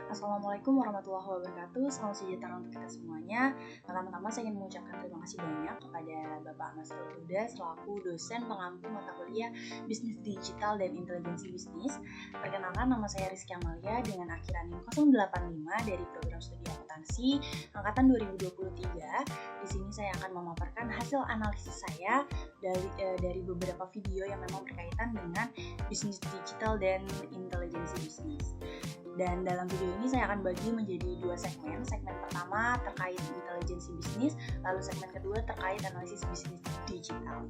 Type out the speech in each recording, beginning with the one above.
Assalamualaikum warahmatullahi wabarakatuh. Salam sejahtera untuk kita semuanya. Pertama-tama saya ingin mengucapkan terima kasih banyak kepada Bapak Masrul Huda selaku dosen pengampu mata kuliah Bisnis Digital dan Intelijensi Bisnis. Perkenalkan, nama saya Rizky Amalia dengan akhiran NIM 085 dari program studi akuntansi angkatan 2023. Di sini saya akan memaparkan hasil analisis saya dari beberapa video yang memang berkaitan dengan bisnis digital dan intelijensi bisnis. Dan dalam video ini saya akan bagi menjadi dua segmen. Segmen pertama terkait intelijensi bisnis, lalu segmen kedua terkait analisis bisnis digital.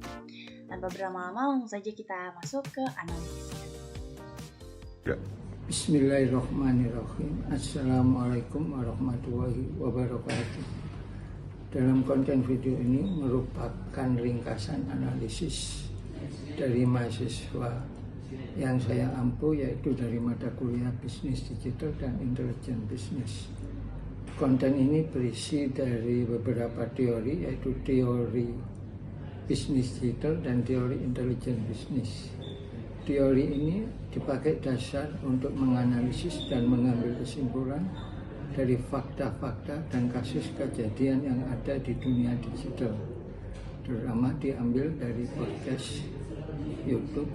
Tanpa berlama-lama, langsung saja kita masuk ke analisisnya. Bismillahirrahmanirrahim. Assalamualaikum warahmatullahi wabarakatuh. Dalam konten video ini merupakan ringkasan analisis dari mahasiswa yang saya ampu, yaitu dari mata kuliah Bisnis Digital dan Intelijen Bisnis. Konten ini berisi dari beberapa teori, yaitu teori bisnis digital dan teori intelijen bisnis. Teori ini dipakai dasar untuk menganalisis dan mengambil kesimpulan dari fakta-fakta dan kasus kejadian yang ada di dunia digital, terutama diambil dari podcast, YouTube,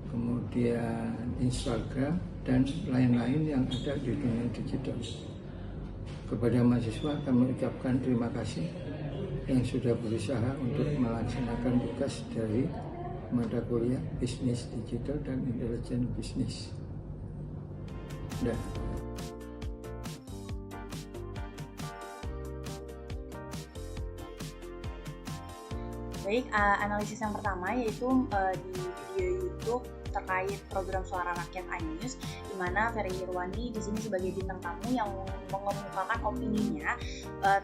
kemudian Instagram, dan lain-lain yang ada di dunia digital. Kepada mahasiswa kami ucapkan terima kasih yang sudah berusaha untuk melaksanakan tugas dari mata kuliah Bisnis Digital dan Intelijen Bisnis. Baik, analisis yang pertama yaitu di video YouTube terkait program Suara Rakyat iNews, di mana Ferry Irwandi di sini sebagai bintang tamu yang mengemukakan opininya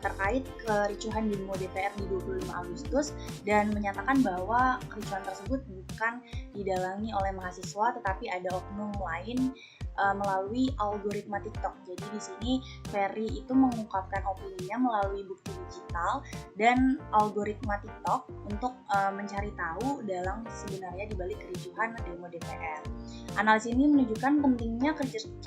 terkait kericuhan demo DPR di 25 Agustus dan menyatakan bahwa kericuhan tersebut bukan didalangi oleh mahasiswa tetapi ada oknum lain melalui algoritma TikTok. Jadi di sini Ferry itu mengungkapkan opininya melalui bukti digital dan algoritma TikTok untuk mencari tahu dalam sebenarnya dibalik kericuhan demo DPR. Analisis ini menunjukkan pentingnya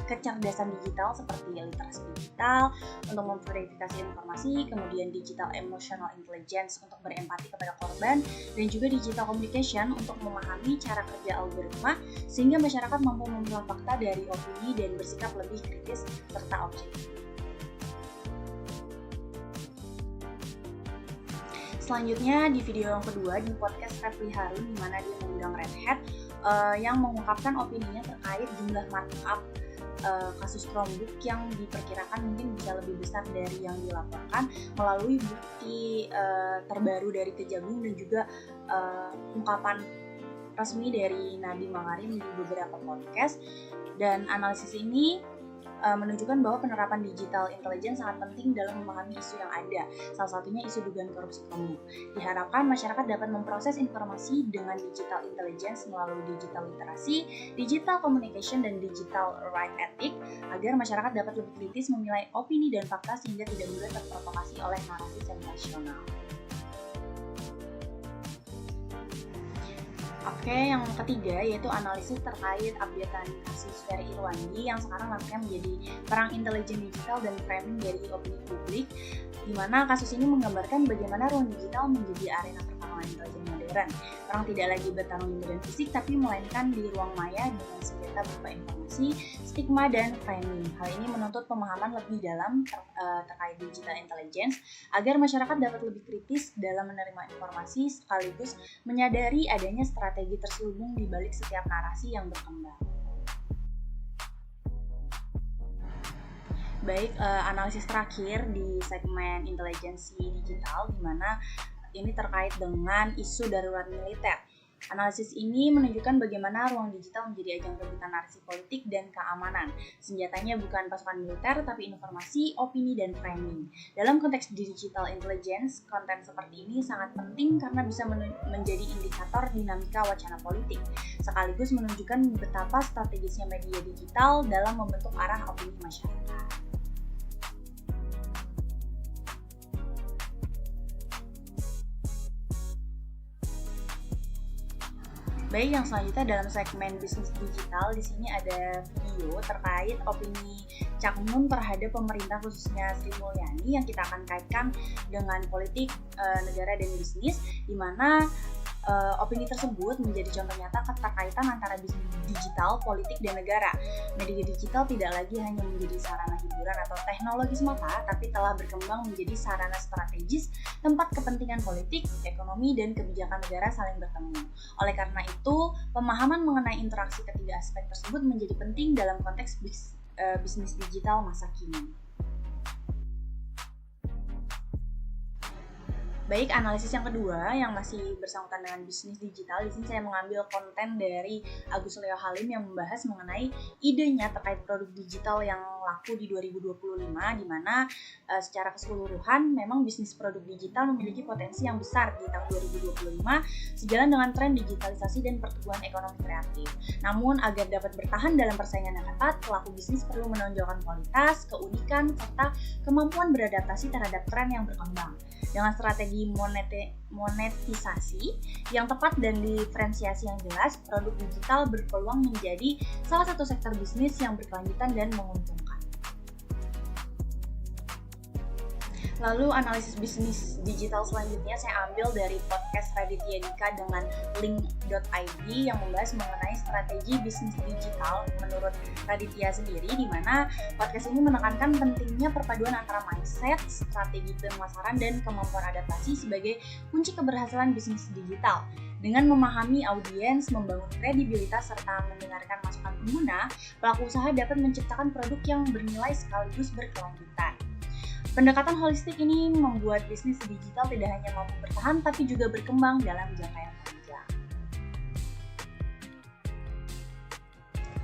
kecerdasan digital seperti literasi digital untuk memverifikasi informasi, kemudian digital emotional intelligence untuk berempati kepada korban, dan juga digital communication untuk memahami cara kerja algoritma sehingga masyarakat mampu memilah fakta dari opini dan bersikap lebih kritis serta objektif. Selanjutnya di video yang kedua di podcast Refli Harun, di mana dia mengundang Red Hat yang mengungkapkan opininya terkait jumlah markup kasus Chromebook yang diperkirakan mungkin bisa lebih besar dari yang dilaporkan melalui bukti terbaru dari Kejagung dan juga ungkapan resmi dari Nadiem Makarim di beberapa podcast. Dan analisis ini menunjukkan bahwa penerapan digital intelligence sangat penting dalam memahami isu yang ada, salah satunya isu dugaan korupsi Chromebook. Diharapkan masyarakat dapat memproses informasi dengan digital intelligence melalui digital literasi, digital communication, dan digital right ethic agar masyarakat dapat lebih kritis menilai opini dan fakta sehingga tidak mudah terprovokasi oleh narasi sensasional. Oke, yang ketiga yaitu analisis terkait updatean kasus Ferry Irwandi yang sekarang nampaknya menjadi perang intelijen digital dan framing dari opini publik, di mana kasus ini menggambarkan bagaimana ruang digital menjadi arena pertarungan intelijen modern. Orang tidak lagi bertarung di medan fisik, tapi melainkan di ruang maya dengan senjata berupa informasi, stigma, dan framing. Hal ini menuntut pemahaman lebih dalam terkait digital intelligence agar masyarakat dapat lebih kritis dalam menerima informasi sekaligus menyadari adanya strategi terselubung di balik setiap narasi yang berkembang. Baik, analisis terakhir di segmen intelijensi digital, di mana ini terkait dengan isu darurat militer. Analisis ini menunjukkan bagaimana ruang digital menjadi ajang rebutan narasi politik dan keamanan. Senjatanya bukan pasukan militer, tapi informasi, opini, dan framing. Dalam konteks digital intelligence, konten seperti ini sangat penting karena bisa menjadi indikator dinamika wacana politik, sekaligus menunjukkan betapa strategisnya media digital dalam membentuk arah opini masyarakat. Baik, yang selanjutnya dalam segmen bisnis digital, di sini ada video terkait opini Cak Nun terhadap pemerintah khususnya Sri Mulyani yang kita akan kaitkan dengan politik negara dan bisnis, di mana opini tersebut menjadi contoh nyata keterkaitan antara bisnis digital, politik, dan negara. Media digital tidak lagi hanya menjadi sarana hiburan atau teknologi semata, tapi telah berkembang menjadi sarana strategis tempat kepentingan politik, ekonomi, dan kebijakan negara saling bertemu. Oleh karena itu, pemahaman mengenai interaksi ketiga aspek tersebut menjadi penting dalam konteks bisnis digital masa kini. Baik, analisis yang kedua yang masih bersangkutan dengan bisnis digital, di sini saya mengambil konten dari Agus Leo Halim yang membahas mengenai idenya terkait produk digital yang laku di 2025, di mana secara keseluruhan memang bisnis produk digital memiliki potensi yang besar di tahun 2025 sejalan dengan tren digitalisasi dan pertumbuhan ekonomi kreatif. Namun agar dapat bertahan dalam persaingan yang ketat, pelaku bisnis perlu menonjolkan kualitas, keunikan, serta kemampuan beradaptasi terhadap tren yang berkembang. Dengan strategi monetisasi yang tepat dan diferensiasi yang jelas, produk digital berpeluang menjadi salah satu sektor bisnis yang berkelanjutan dan menguntungkan. Lalu analisis bisnis digital selanjutnya saya ambil dari podcast Raditya Dika dengan link.id yang membahas mengenai strategi bisnis digital menurut Raditya sendiri, di mana podcast ini menekankan pentingnya perpaduan antara mindset, strategi pemasaran, dan kemampuan adaptasi sebagai kunci keberhasilan bisnis digital. Dengan memahami audiens, membangun kredibilitas, serta mendengarkan masukan pengguna, pelaku usaha dapat menciptakan produk yang bernilai sekaligus berkelanjutan. Pendekatan holistik ini membuat bisnis digital tidak hanya mampu bertahan, tapi juga berkembang dalam jangka yang panjang.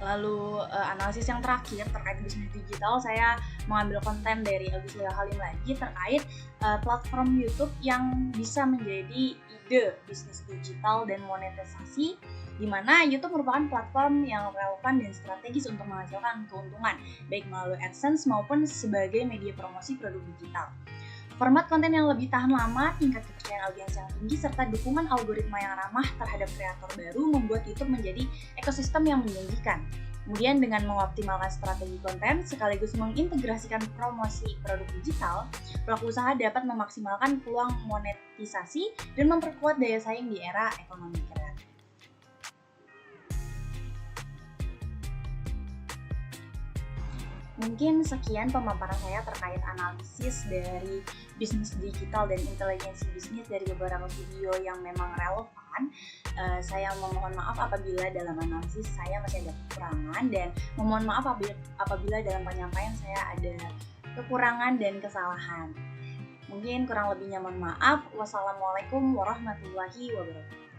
Lalu analisis yang terakhir terkait bisnis digital, saya mengambil konten dari Agus Leo Halim lagi terkait platform YouTube yang bisa menjadi ide bisnis digital dan monetisasi, di mana YouTube merupakan platform yang relevan dan strategis untuk menghasilkan keuntungan, baik melalui AdSense maupun sebagai media promosi produk digital. Format konten yang lebih tahan lama, tingkat kepercayaan audiens yang tinggi, serta dukungan algoritma yang ramah terhadap kreator baru membuat YouTube menjadi ekosistem yang menjanjikan. Kemudian dengan mengoptimalkan strategi konten sekaligus mengintegrasikan promosi produk digital, pelaku usaha dapat memaksimalkan peluang monetisasi dan memperkuat daya saing di era ekonomi kreatif. Mungkin sekian pemaparan saya terkait analisis dari bisnis digital dan intelijensi bisnis dari beberapa video yang memang relevan. Saya memohon maaf apabila dalam analisis saya masih ada kekurangan, dan memohon maaf apabila dalam penyampaian saya ada kekurangan dan kesalahan. Mungkin kurang lebihnya mohon maaf. Wassalamualaikum warahmatullahi wabarakatuh.